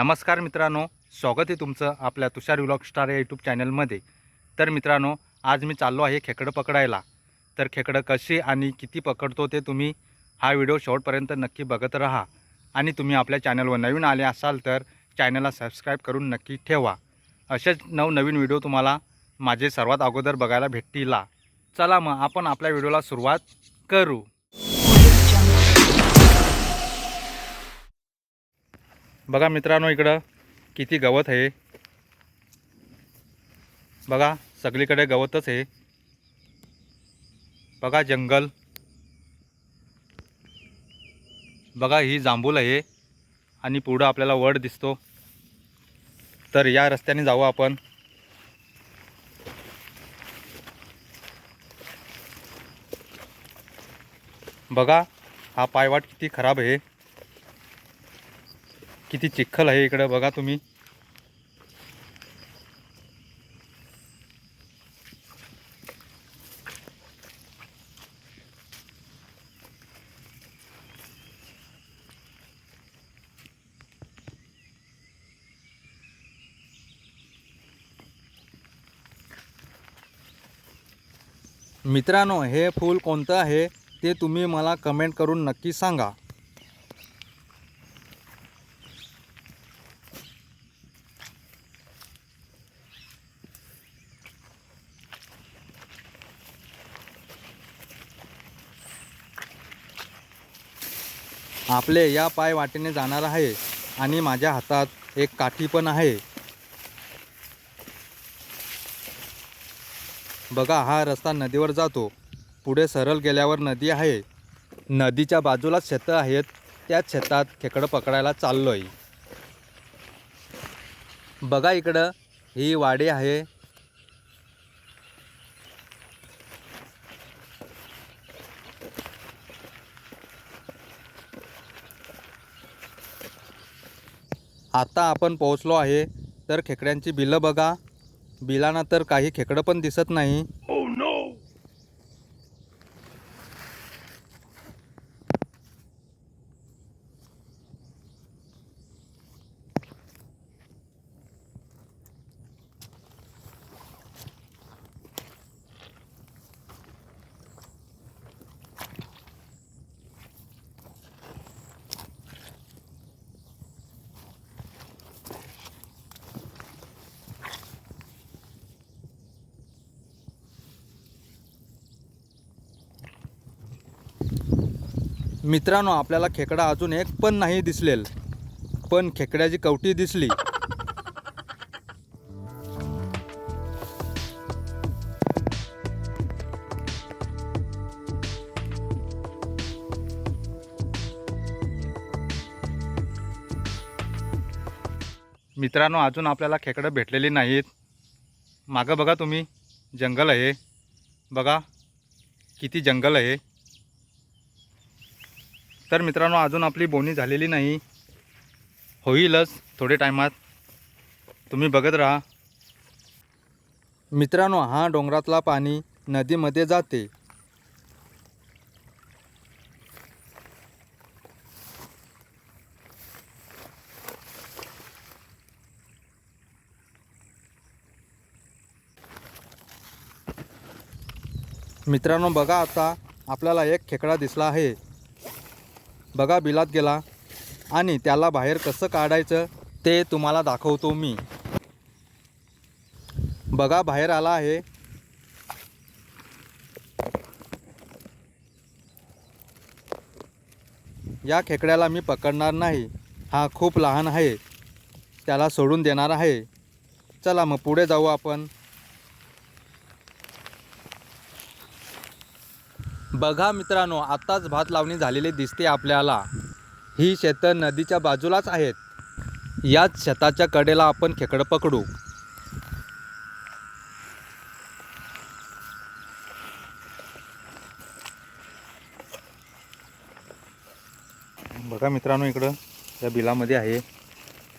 नमस्कार मित्रांनो, स्वागत आहे तुमचं आपल्या तुषार व्लॉग स्टार या यूट्यूब चॅनलमध्ये। तर मित्रांनो, आज मी चाललो आहे खेकडं पकडायला। तर खेकडं कशी आणि किती पकडतो ते तुम्ही हा व्हिडिओ शेवटपर्यंत नक्की बघत राहा। आणि तुम्ही आपल्या चॅनलवर नवीन आले असाल तर चॅनलला सबस्क्राईब करून नक्की ठेवा। असेच नवनवीन व्हिडिओ तुम्हाला माझे सर्वात अगोदर बघायला भेटतील। चला मग आपण आपल्या व्हिडिओला सुरुवात करू। बघा मित्रांनो, इकडं किती गवत आहे। बघा सगळीकडे गवतच आहे। बघा जंगल, बघा ही जांभूल आहे आणि पुढं आपल्याला वड दिसतो। तर या रस्त्याने जाऊ आपण। बघा हा पायवाट किती खराब आहे, किती चिखल आहे इकडं बघा तुम्ही। मित्रांनो, हे फूल कोणतं आहे ते तुम्ही मला कमेंट करून नक्की सांगा। आपले या पाय वाटेने जाणार आहे आणि माझ्या हातात एक काठी पण आहे। बघा हा रस्ता नदीवर जातो। पुढे सरळ गेल्यावर नदी आहे। नदीच्या बाजूलाच शेतं आहेत, त्याच शेतात खेकडं पकडायला चाललोय। बघा इकडं ही वाडी आहे। आता आपण पोहोचलो आहे। तर खेकड्यांची बिलं बघा, बिलांना तर काही खेकडं पण दिसत नाही। मित्रांनो, आपल्याला खेकडा अजून एक पण नाही दिसलेल, पण खेकड्याची कवटी दिसली। मित्रांनो, अजून आपल्याला खेकडं भेटलेली नाहीत। मागं बघा तुम्ही, जंगल आहे। बघा किती जंगल आहे। तर मित्रांनो, अजून आपली बोनी झालेली नाही, होईलच थोडे टायमात, तुम्ही बघत राहा। मित्रांनो, हा डोंगरातला पाणी नदीमध्ये जाते। मित्रांनो बघा, आता आपल्याला एक खेकडा दिसला आहे। बघा बिलात गेला आणि त्याला बाहेर कसं काढायचं ते तुम्हाला दाखवतो मी। बघा बाहेर आला आहे। या खेकड्याला मी पकडणार नाही, हा खूप लहान आहे, त्याला सोडून देणार आहे। चला मग पुढे जाऊ आपण। बघा मित्रांनो, आताच भात लावणी झालेली दिसते आपल्याला। ही शेतं नदीच्या बाजूलाच आहेत। याच शेताच्या कडेला आपण खेकडं पकडू। बघा मित्रांनो, इकडं त्या बिलामध्ये आहे।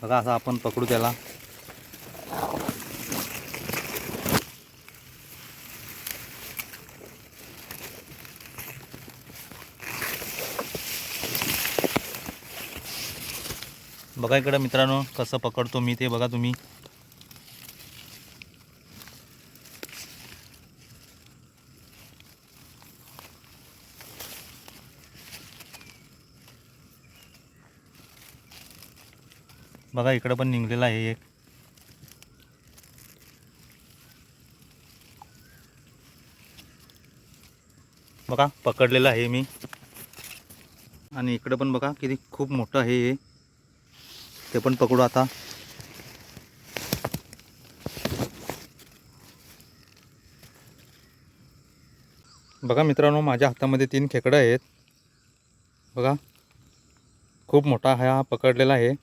बघा असं आपण पकडू त्याला। बघा इकडं मित्रांनो कसं पकडतो मी ते बघा तुम्ही. बघा इकडं पण निघलेला आहे एक. बघा पकडलेलं आहे मी. आणि इकडं पण बघा किती खूप मोठं आहे हे. ते पण पकडू आता. बघा मित्रांनो माझ्या हातामध्ये 3 खेकडं आहेत. बघा खूप मोठा हा पकडलेला आहे.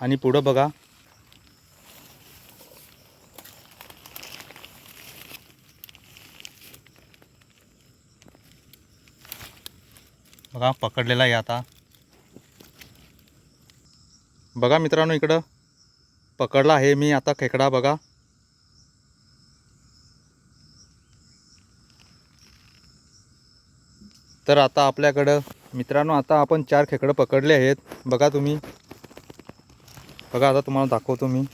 आणि पुढं बघा बघा पकडलेला आहे आता. बघा मित्रांनो इकडं पकडला आहे मी आता खेकडा बघा. तर आता आपल्याकडं मित्रांनो आता आपण 4 खेकडं पकडले आहेत. बघा तुम्ही. बघा आता तुम्हाला दाखवतो मी.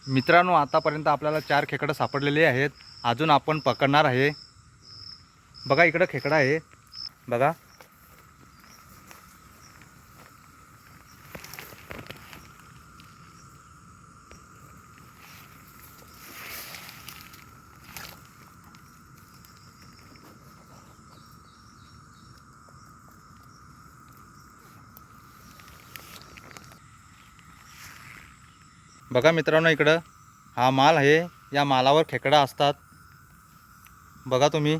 मित्रांनो आतापर्यंत आपल्याला 4 खेकडं सापडलेले आहेत. अजून आपण पकडणार आहे. बघा इकडं खेकडा आहे बघा. बघा मित्रांनो इकडं हा माल आहे. या मालावर खेकडा असतात. बघा तुम्ही.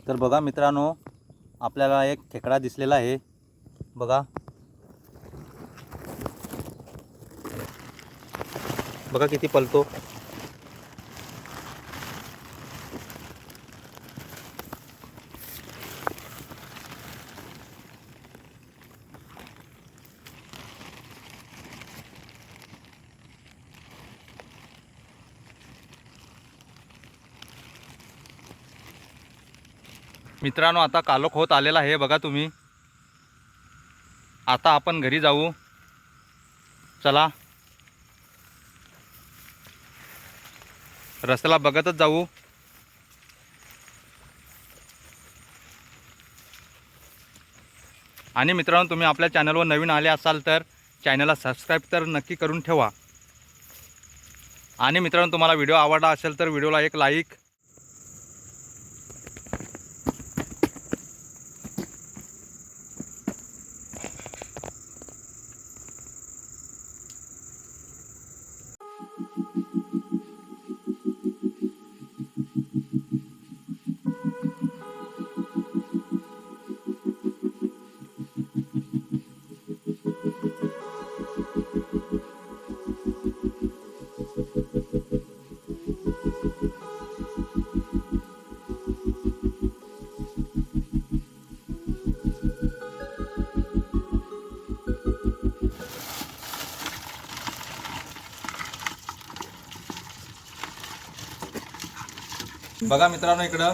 तर बघा मित्रांनो आपल्याला एक खेकडा दिसलेला आहे. बघा. बघा किती पलतो. मित्रांनो आता कालोख होत आलेला आहे बघा तुम्ही. आता आपण घरी जाऊ. चला रस्त्याला बघतच जाऊ. आणि मित्रांनो तुम्ही आपल्या चॅनलवर नवीन आले असाल तर चॅनलला सबस्क्राईब तर नक्की करून ठेवा. आणि मित्रांनो तुम्हाला व्हिडिओ आवडला असेल तर व्हिडिओला एक लाईक. बघा मित्रांनो इकडं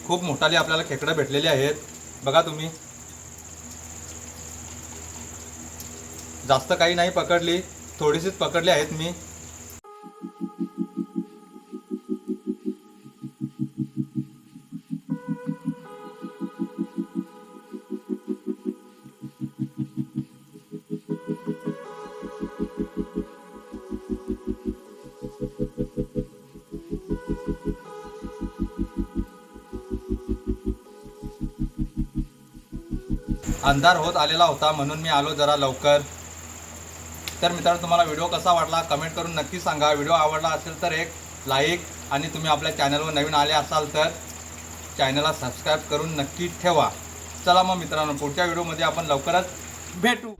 खूप मोठाली आपल्याला खेकडं भेटलेली आहेत. बघा तुम्ही. जास्त काही नाही पकडली थोडीशीच पकडली आहेत मी. अंधार होत आलेला होता म्हणून मी आलो जरा लवकर. तर मित्रांनो, तुम्हाला व्हिडिओ कसा वाटला कमेंट करून नक्की सांगा. व्हिडिओ आवडला असेल तर एक लाईक, आणि तुम्ही आपल्या चॅनलवर नवीन आले असाल तर चॅनलला सबस्क्राईब करून नक्की ठेवा. चला मग मित्रांनो, पुढच्या व्हिडिओमध्ये आपण लवकरच भेटू.